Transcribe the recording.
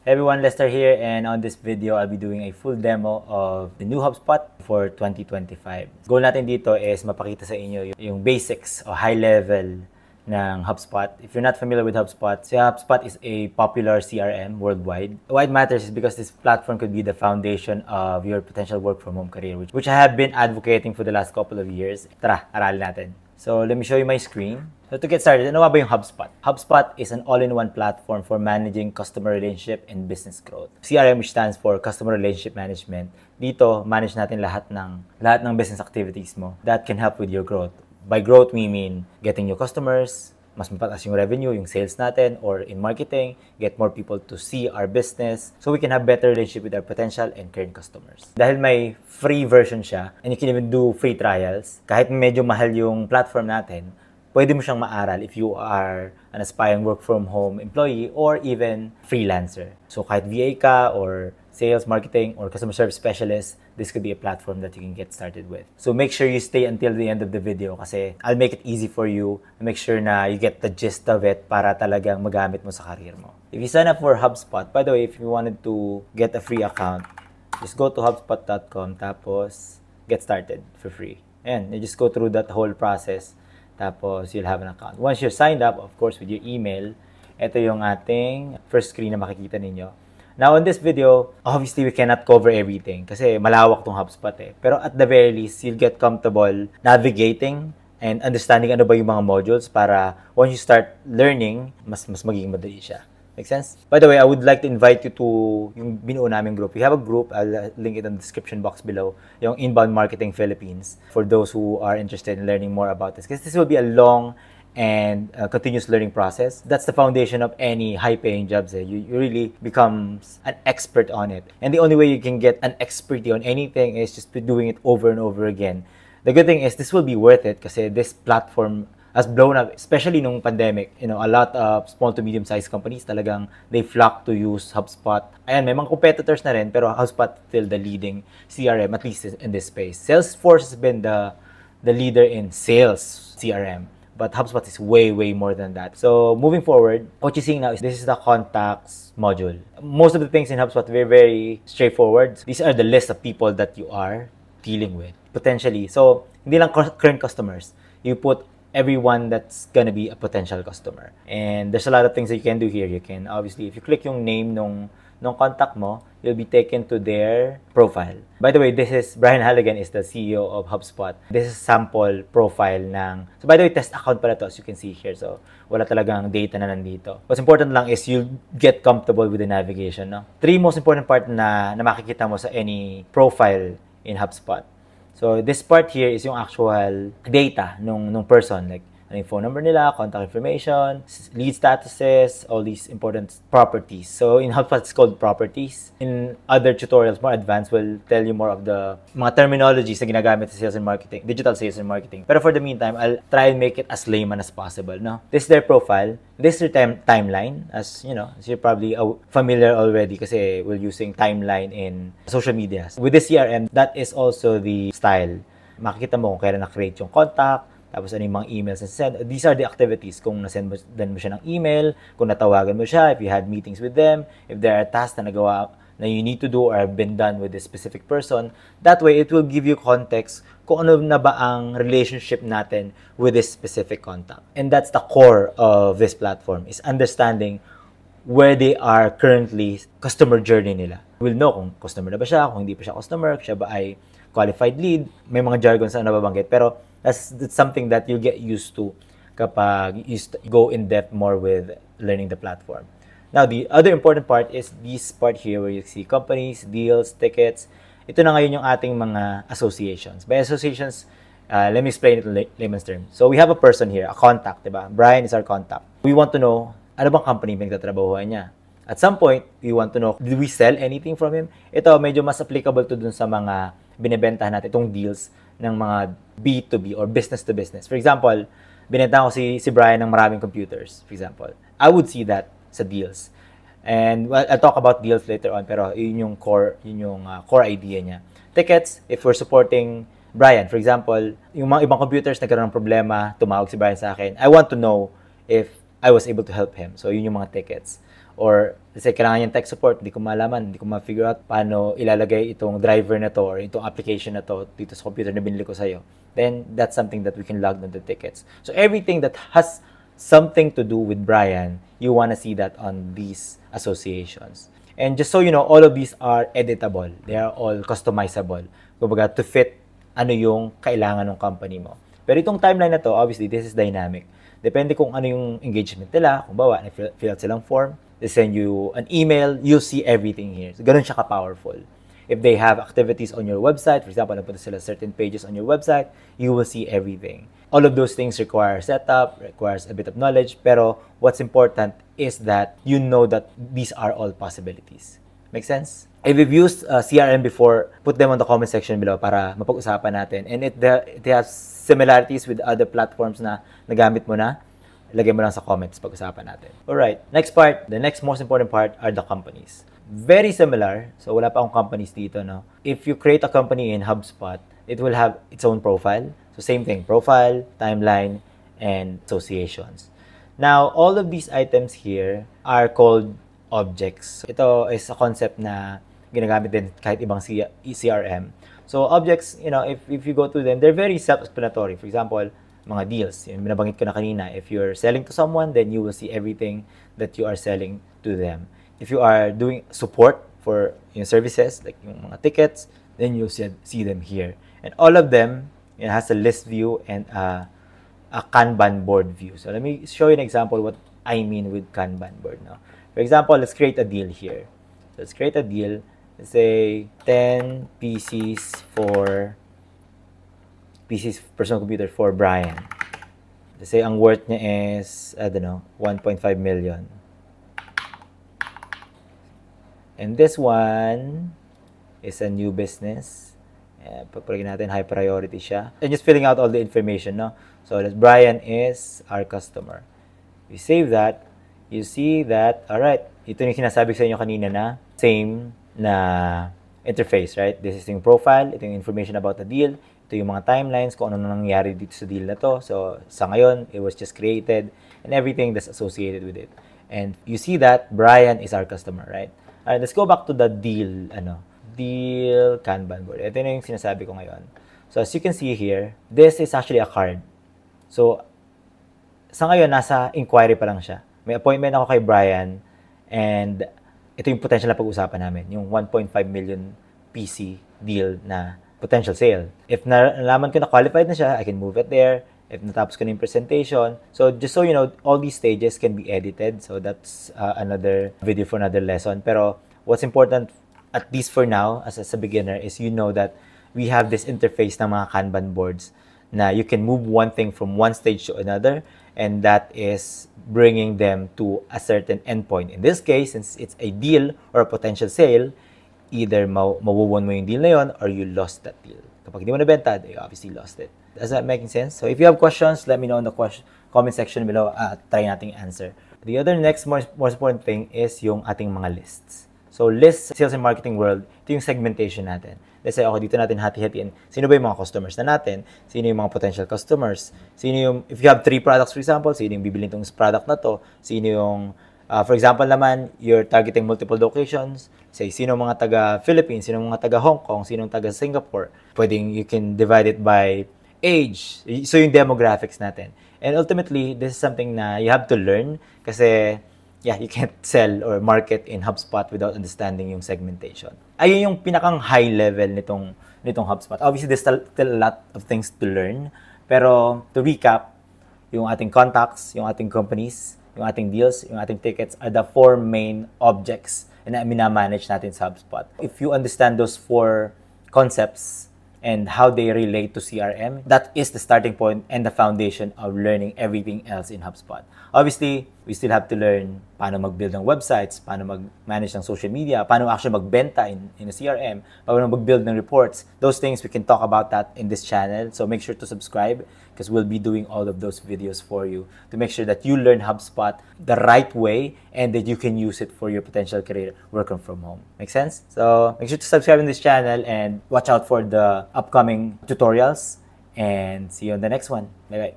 Hey everyone, Lester here, and on this video, I'll be doing a full demo of the new HubSpot for 2025. Goal natin dito is mapakita sa inyo yung basics o high level ng HubSpot. If you're not familiar with HubSpot, HubSpot is a popular CRM worldwide. Why it matters is because this platform could be the foundation of your potential work from home career, which I have been advocating for the last couple of years. Tara, aralin natin. So let me show you my screen. So to get started, ano ba yung HubSpot? HubSpot is an all-in-one platform for managing customer relationship and business growth. CRM, which stands for Customer Relationship Management. Dito, manage natin lahat ng business activities mo that can help with your growth. By growth, we mean getting new customers, mas mataas yung revenue, yung sales natin, or in marketing, get more people to see our business so we can have better relationship with our potential and current customers. Dahil may free version siya, and you can even do free trials, kahit medyo mahal yung platform natin, pwede mo siyang maaral if you are an aspiring work-from-home employee or even freelancer. So kahit VA ka or sales, marketing, or customer service specialist, this could be a platform that you can get started with. So make sure you stay until the end of the video kasi I'll make it easy for you. Make sure na you get the gist of it para talagang magamit mo sa career mo. If you sign up for HubSpot, by the way, if you wanted to get a free account, just go to hubspot.com tapos get started for free. And you just go through that whole process. Tapos, you'll have an account. Once you're signed up, of course, with your email, ito yung ating first screen na makikita ninyo. Now, in this video, obviously, we cannot cover everything kasi malawak tong HubSpot eh. Pero at the very least, you'll get comfortable navigating and understanding ano ba yung mga modules para once you start learning, mas magiging madali siya. Make sense? By the way, I would like to invite you to yung binuo naming group. We have a group, I'll link it in the description box below, yung Inbound Marketing Philippines, for those who are interested in learning more about this. Because this will be a long and continuous learning process. That's the foundation of any high-paying jobs. You really become an expert on it. And the only way you can get an expertise on anything is just doing it over and over again. The good thing is this will be worth it kasi this platform has blown up, especially nung pandemic. You know, a lot of small to medium-sized companies talagang they flock to use HubSpot. Ayan, may mga competitors na rin, pero HubSpot still the leading CRM, at least in this space. Salesforce has been the leader in sales CRM, but HubSpot is way more than that. So, moving forward, what you're seeing now is this is the contacts module. Most of the things in HubSpot are very straightforward. These are the list of people that you are dealing with, potentially. So, hindi lang current customers. You put everyone that's gonna be a potential customer. And there's a lot of things that you can do here. You can, obviously, if you click yung name nung contact mo, you'll be taken to their profile. By the way, this is, Brian Halligan is the CEO of HubSpot. This is sample profile ng, so by the way, test account pala to, as you can see here. So, wala talagang data na nandito. What's important lang is you get comfortable with the navigation, no? Three most important part na makikita mo sa any profile in HubSpot. So, this part here is yung actual data nung person, like ano yung phone number nila, contact information, lead statuses, all these important properties. So, in HubSpot, it's called properties. In other tutorials, more advanced, will tell you more of the mga terminologies na ginagamit sa sales and marketing, digital sales and marketing. Pero for the meantime, I'll try and make it as layman as possible, no? This is their profile. This is their timeline, as you know, as you're probably familiar already kasi we're using timeline in social media. With this CRM, that is also the style. Makikita mo kung kailan na-create yung contact, tapos ano yung mga emails na send. These are the activities. Kung nasend mo siya ng email, kung natawagan mo siya, if you had meetings with them, if there are tasks na nagawa na you need to do or have been done with this specific person. That way, it will give you context kung ano na ba ang relationship natin with this specific contact. And that's the core of this platform, is understanding where they are currently, customer journey nila. We'll know kung customer na ba siya, kung hindi pa siya customer, siya ba ay qualified lead, may mga jargons na nababanggit. Pero that's something that you get used to kapag you go in depth more with learning the platform. Now, the other important part is this part here where you see companies, deals, tickets. Ito na ngayon yung ating mga associations. By associations, let me explain it in layman's terms. So, we have a person here, a contact, diba? Brian is our contact. We want to know, ano bang company pinagtatrabahuhan niya? At some point, we want to know, did we sell anything from him? Ito, medyo mas applicable to dun sa mga binibentahan natin, itong deals ng mga B2B or business to business. For example, binenta ko si Brian ng maraming computers, for example. I would see that sa deals. And I'll talk about deals later on, pero yun yung core idea niya. Tickets, if we're supporting Brian, for example, yung mga ibang computers nagkaroon ng problema, tumawag si Brian sa akin, I want to know if I was able to help him. So, yun yung mga tickets. Or, let's say, kailangan yung tech support, hindi ko malaman, hindi ko ma-figure out paano ilalagay itong driver na to or itong application na to dito sa computer na binili ko sa'yo. Then, that's something that we can log on the tickets. So, everything that has something to do with Brian, you want to see that on these associations. And just so you know, all of these are editable. They are all customizable. Kumbaga, to fit ano yung kailangan ng company mo. Pero itong timeline na to, obviously, this is dynamic. Depende kung ano yung engagement nila. Kung bawa, fill out silang form, they send you an email, you'll see everything here. So, ganun siya ka-powerful. If they have activities on your website, for example, napunta sila certain pages on your website, you will see everything. All of those things require setup, requires a bit of knowledge, pero what's important is that you know that these are all possibilities. Make sense? If you've used CRM before, put them on the comment section below para mapag-usapan natin. And it has similarities with other platforms na nagamit mo na, lagay mo lang sa comments, pag-usapan natin. Alright, next part, the next most important part are the companies. Very similar, so wala pa akong companies dito, no? If you create a company in HubSpot, it will have its own profile. So same thing, profile, timeline, and associations. Now, all of these items here are called objects. Ito is a concept na ginagamit din kahit ibang CRM. So objects, you know, if you go to them, they're very self-explanatory. For example, mga deals. Yung binabanggit ko na kanina. If you're selling to someone, then you will see everything that you are selling to them. If you are doing support for yung services, like yung mga tickets, then you'll see them here. And all of them, it has a list view and a Kanban board view. So let me show you an example what I mean with Kanban board now. For example, let's create a deal here. Let's create a deal. Let's say 10 PCs personal computer for Brian. Let's say ang worth niya is, I don't know, 1.5 million. And this one is a new business. Papalagay natin high priority siya. And just filling out all the information, no? So, Brian is our customer. You save that, you see that, alright, ito yung sinasabi ko sa inyo kanina na same na interface, right? This is yung profile, ito yung information about the deal, ito yung mga timelines, kung ano nangyari dito sa deal na to. So, sa ngayon, it was just created and everything that's associated with it. And you see that Brian is our customer, right? Alright, let's go back to the deal, deal Kanban board. Ito na yung sinasabi ko ngayon. So, as you can see here, this is actually a card. So, sa ngayon, nasa inquiry pa lang siya. May appointment ako kay Brian and ito yung potential na pag-usapan namin, yung 1.5 million PC deal na potential sale. If nalaman ko na qualified na siya, I can move it there. If natapos ko na yung presentation. So, just so you know, all these stages can be edited. So, that's another video for another lesson. Pero, what's important, at least for now, as a beginner, is you know that we have this interface ng mga Kanban boards na you can move one thing from one stage to another, and that is bringing them to a certain endpoint. In this case, since it's a deal or a potential sale, either mawuwon mo yung deal na yun or you lost that deal. Kapag hindi mo nabenta, you obviously lost it. Does that make sense? So if you have questions, let me know in the comment section below. Try nating answer. The other next most important thing is yung ating mga lists. So list, sales and marketing world, ito yung segmentation natin. Let's say, okay, dito natin hati-hatiin. Sino ba yung mga customers na natin? Sino yung mga potential customers? Sino yung, if you have 3 products, for example, sino yung bibili itong product na to? Sino yung, for example naman, you're targeting multiple locations. Say, sino mga taga-Philippines? Sino mga taga-Hong Kong? Sino taga-Singapore? Pwedeng you can divide it by age. So, yung demographics natin. And ultimately, this is something na you have to learn kasi yeah, you can't sell or market in HubSpot without understanding yung segmentation. Ayun yung pinakang high level nitong HubSpot. Obviously, there's still a lot of things to learn. Pero to recap, yung ating contacts, yung ating companies, yung ating deals, yung ating tickets are the 4 main objects na minamanage natin sa HubSpot. If you understand those 4 concepts and how they relate to CRM, that is the starting point and the foundation of learning everything else in HubSpot. Obviously, we still have to learn paano mag-build ng websites, paano mag-manage ng social media, paano actually magbenta in a CRM, paano mag-build ng reports. Those things, we can talk about that in this channel. So make sure to subscribe because we'll be doing all of those videos for you to make sure that you learn HubSpot the right way and that you can use it for your potential career working from home. Make sense? So make sure to subscribe in this channel and watch out for the upcoming tutorials and see you on the next one. Bye-bye.